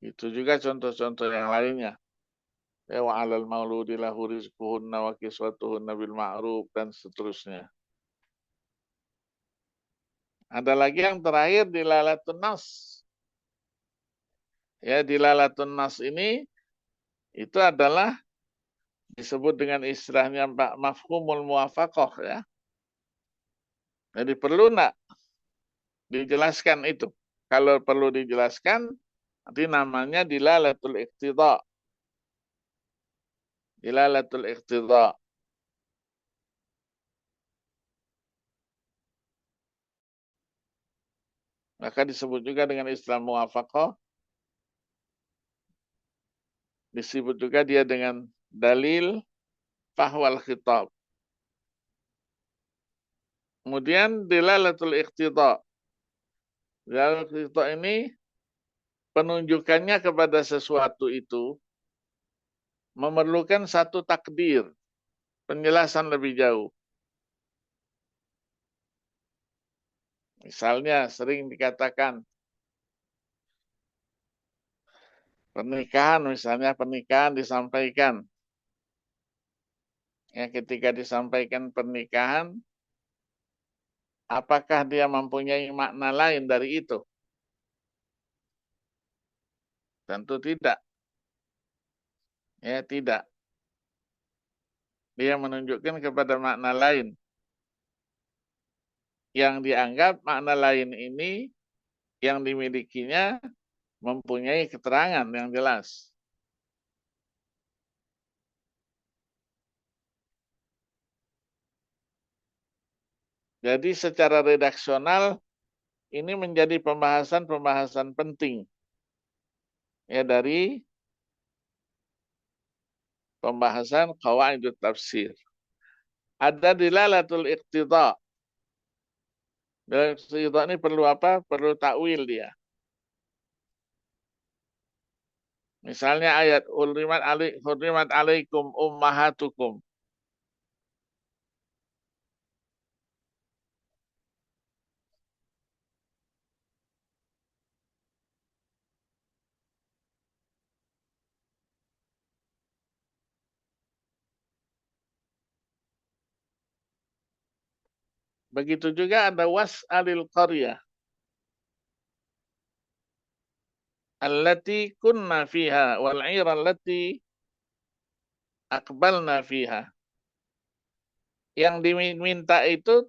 A: Itu juga contoh-contoh yang lainnya. Wa 'alal mauludi lahu rizquhunna wa kiswatuhunna bil ma'ruf dan seterusnya. Ada lagi yang terakhir dilalatun nas. Ya, dilalatun nas ini itu adalah disebut dengan istilahnya mafhumul muwafaqah ya. Jadi perlu enggak dijelaskan itu? Kalau perlu dijelaskan, nanti namanya dilalatul iqtida. Dilalatul iqtida. Maka disebut juga dengan istilah muwafaqah. Disebut juga dia dengan dalil fahwal khitab. Kemudian dilalatul iqtida. Dilalatul iqtida ini penunjukannya kepada sesuatu itu memerlukan satu takdir, penjelasan lebih jauh. Misalnya sering dikatakan pernikahan, misalnya pernikahan disampaikan. Ya, ketika disampaikan pernikahan, apakah dia mempunyai makna lain dari itu? Tentu tidak. Ya, tidak. Dia menunjukkan kepada makna lain. Yang dianggap makna lain ini yang dimilikinya mempunyai keterangan yang jelas. Jadi secara redaksional ini menjadi pembahasan-pembahasan penting ya dari pembahasan qawaidut tafsir. Ada dilalatul iqtida. Dilalatul iqtida ini perlu apa? Perlu takwil dia. Misalnya ayat hurrimat alaikum ummahatukum. Begitu juga ada was'alil qaryah allati kunna fiha wal 'ira allati aqbalna fiha. Yang diminta itu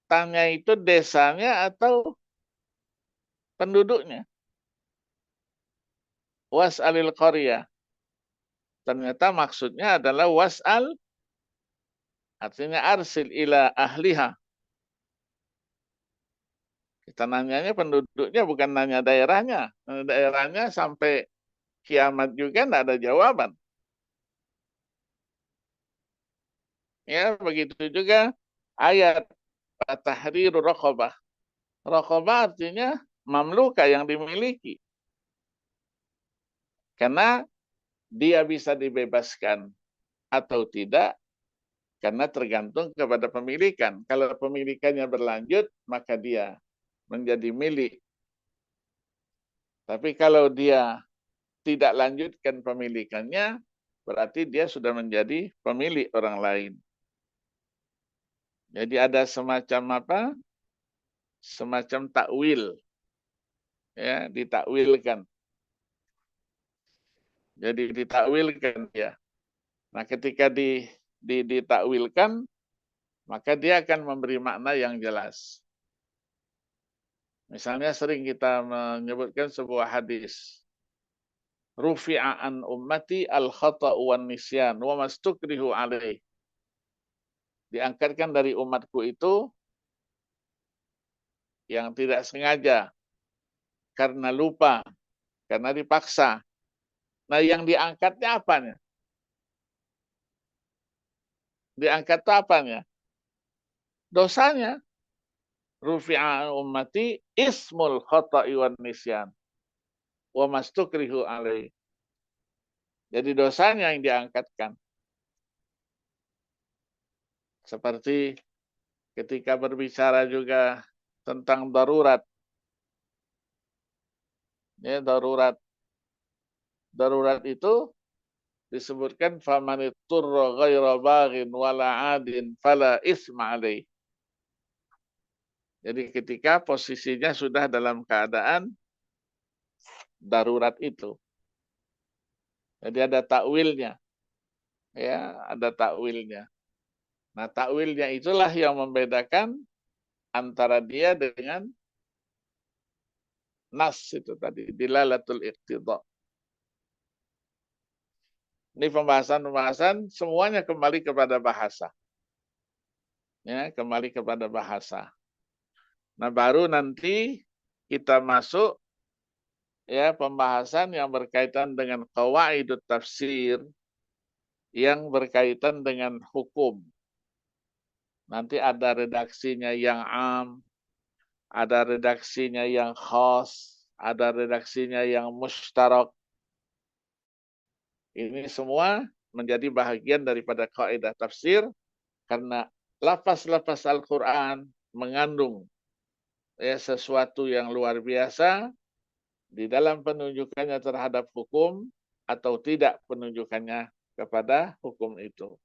A: tanya itu desanya atau penduduknya. Was'alil qaryah. Ternyata maksudnya adalah was'al, artinya arsil ila ahliha. Kita nanyanya penduduknya, bukan nanya daerahnya. Daerahnya sampai kiamat juga tidak ada jawaban. Ya, begitu juga ayat tahriru raqabah. Raqabah artinya mamluka, yang dimiliki. Karena dia bisa dibebaskan atau tidak, karena tergantung kepada pemilikan. Kalau pemilikannya berlanjut, maka dia menjadi milik. Tapi kalau dia tidak lanjutkan pemilikannya, berarti dia sudah menjadi pemilik orang lain. Jadi ada semacam apa? Semacam takwil. Ya, ditakwilkan. Jadi ditakwilkan ya. Nah, ketika ditakwilkan, maka dia akan memberi makna yang jelas. Misalnya sering kita menyebutkan sebuah hadis. Rufi'a an ummati al-khata'u wan nisyan wa mastukrihu alaih. Diangkatkan dari umatku itu yang tidak sengaja, karena lupa, karena dipaksa. Nah, yang diangkatnya apanya? Diangkat itu apanya? Dosanya. Rufi'a ummati ismul khata'i wan nisyan wa mastukrihu alaih. Jadi dosanya yang diangkatkan. Seperti ketika berbicara juga tentang darurat. Ya, darurat. Darurat itu disebutkan famanitturra ghaira baghin wala adin fala isma alaih. Jadi ketika posisinya sudah dalam keadaan darurat itu. Jadi ada takwilnya. Ya, ada takwilnya. Nah, takwilnya itulah yang membedakan antara dia dengan nas itu tadi, dilalatul iqtidha. Ini pembahasan-pembahasan semuanya kembali kepada bahasa. Ya, kembali kepada bahasa. Nah, baru nanti kita masuk ya pembahasan yang berkaitan dengan qawaidut tafsir, yang berkaitan dengan hukum. Nanti ada redaksinya yang am, ada redaksinya yang khas, ada redaksinya yang mustarak. Ini semua menjadi bahagian daripada kaidah tafsir, karena lafaz-lafaz Al-Quran mengandung ya sesuatu yang luar biasa di dalam penunjukannya terhadap hukum atau tidak penunjukannya kepada hukum itu.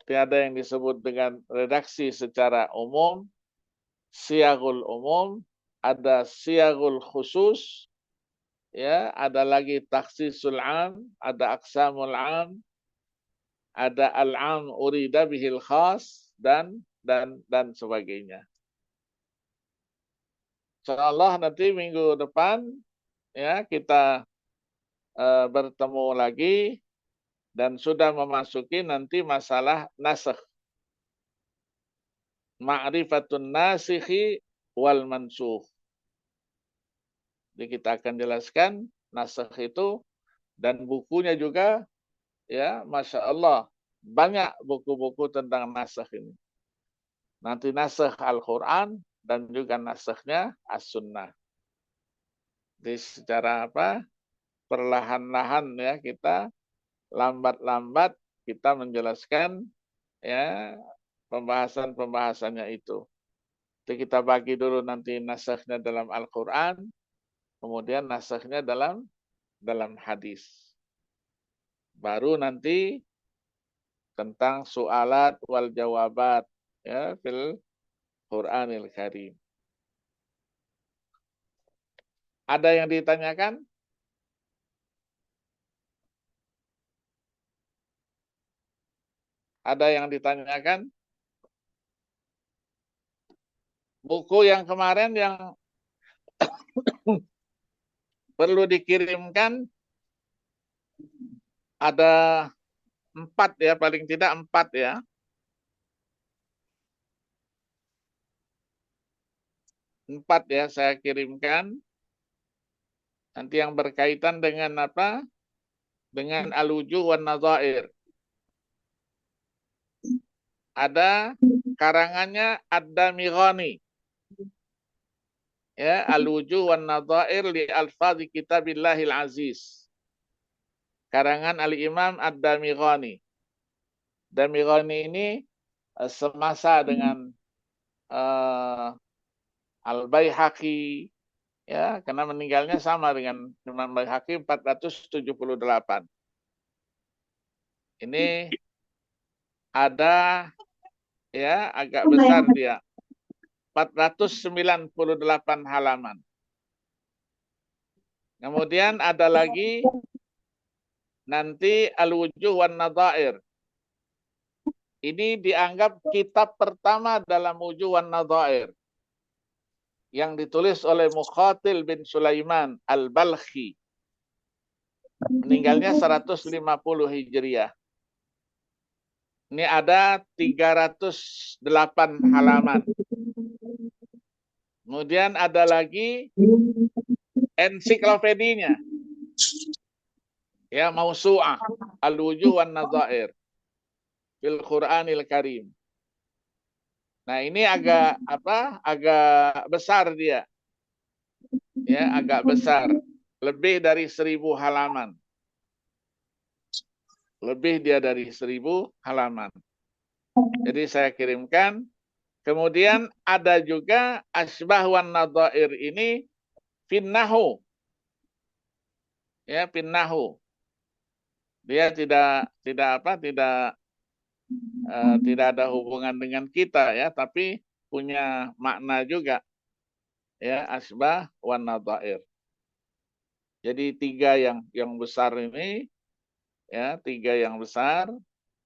A: Tiada yang disebut dengan redaksi secara umum, siyagul umum, ada siyagul khusus, ya, ada lagi takhsisul am, ada aqsamul am, ada al-am urida bihil khas, dan sebagainya. Insyaallah nanti minggu depan ya kita bertemu lagi dan sudah memasuki nanti masalah nasakh. Ma'rifatun nasikhi wal mansukh. Jadi kita akan jelaskan nasakh itu, dan bukunya juga ya Masya Allah banyak buku-buku tentang nasakh ini. Nanti nasakh Al-Quran dan juga nasakhnya As-Sunnah. Jadi secara apa? Perlahan-lahan ya kita lambat-lambat kita menjelaskan ya pembahasan-pembahasannya itu. Jadi kita bagi dulu nanti nasakhnya dalam Al-Quran, kemudian nasakhnya dalam hadis. Baru nanti tentang sualat wal jawabat ya fil Quranil Karim. Ada yang ditanyakan? Ada yang ditanyakan? Buku yang kemarin yang perlu dikirimkan ada 4 ya, paling tidak 4 ya. 4 ya saya kirimkan. Nanti yang berkaitan dengan apa? Dengan al-wujuh wan nadhair. Ada karangannya Ad-Damighani. Ya, al-wujuh wan nadhair li alfadzi kitabillahil aziz. Karangan Al-Imam Ad-Damighani. Damighani ini semasa dengan Al-Baihaqi, ya, karena meninggalnya sama dengan Imam Baihaqi 478. Ini ada ya agak besar dia. 498 halaman. Kemudian ada lagi nanti Al-Wujuh wan Nadhair. Ini dianggap kitab pertama dalam Wujuh wan Nadhair yang ditulis oleh Muqatil bin Sulaiman Al-Balkhi. Meninggalnya 150 Hijriah. Ini ada 308 halaman. Kemudian ada lagi ensiklopedinya. Ya, Mausu'ah Al-Wujuh wan Nadhair fil Qur'anil Karim. Nah, ini agak agak besar dia. Ya, agak besar. Lebih dari 1000 halaman. Lebih dia dari 1000 halaman. Jadi saya kirimkan. Kemudian ada juga Asbah wan Nadhair ini finnahu. Ya, finnahu. Dia tidak ada hubungan dengan kita ya, tapi punya makna juga. Ya, Asbah wan Nadhair. Jadi 3 yang besar ini ya, 3 yang besar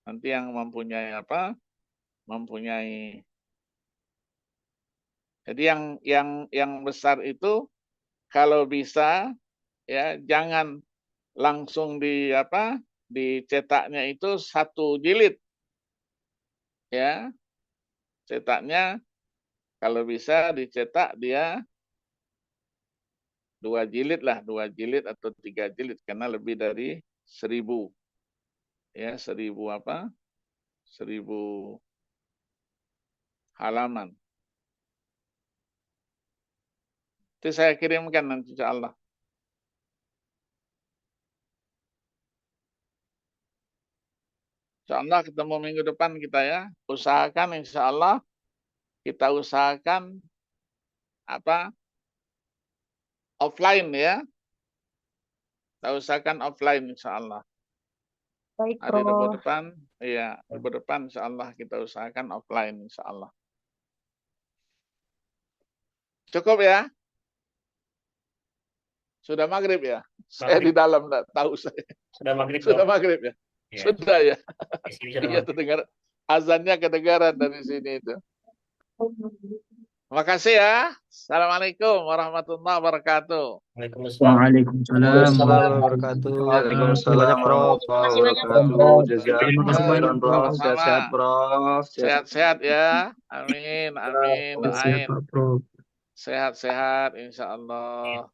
A: nanti yang mempunyai apa? Mempunyai. Jadi yang besar itu kalau bisa ya jangan langsung dicetaknya itu 1 jilid. Ya. Cetaknya kalau bisa dicetak dia 2 jilid lah, 2 jilid atau 3 jilid karena lebih dari 1000. Ya, 1000 halaman. Itu saya kirimkan nanti insyaallah. Insyaallah ketemu minggu depan kita ya. Usahakan insyaallah kita usahakan offline ya. Kita usahakan offline insyaallah.
B: Baik,
A: Hari Rabu
B: Prof.
A: depan, iya, Rabu depan insyaallah kita usahakan offline insyaallah. Cukup ya? Sudah maghrib ya? Saya di dalam enggak tahu saya.
C: Sudah maghrib.
A: Sudah maghrib ya?
C: Ya.
A: Sudah ya.
C: Iya,
A: terdengar azannya kedengaran dari sini itu. Terima kasih ya. Assalamualaikum warahmatullahi wabarakatuh.
D: Waalaikumsalam warahmatullahi wabarakatuh.
E: Waalaikumsalam warahmatullahi wabarakatuh. Jazakallahu Prof. Sehat-sehat, Prof.
A: Sehat-sehat ya. Amin.
D: Siap, Pak Prof.
A: Sehat-sehat insyaallah.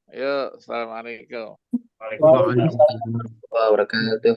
A: Yuk, assalamualaikum.
D: Waalaikumsalam warahmatullahi wabarakatuh.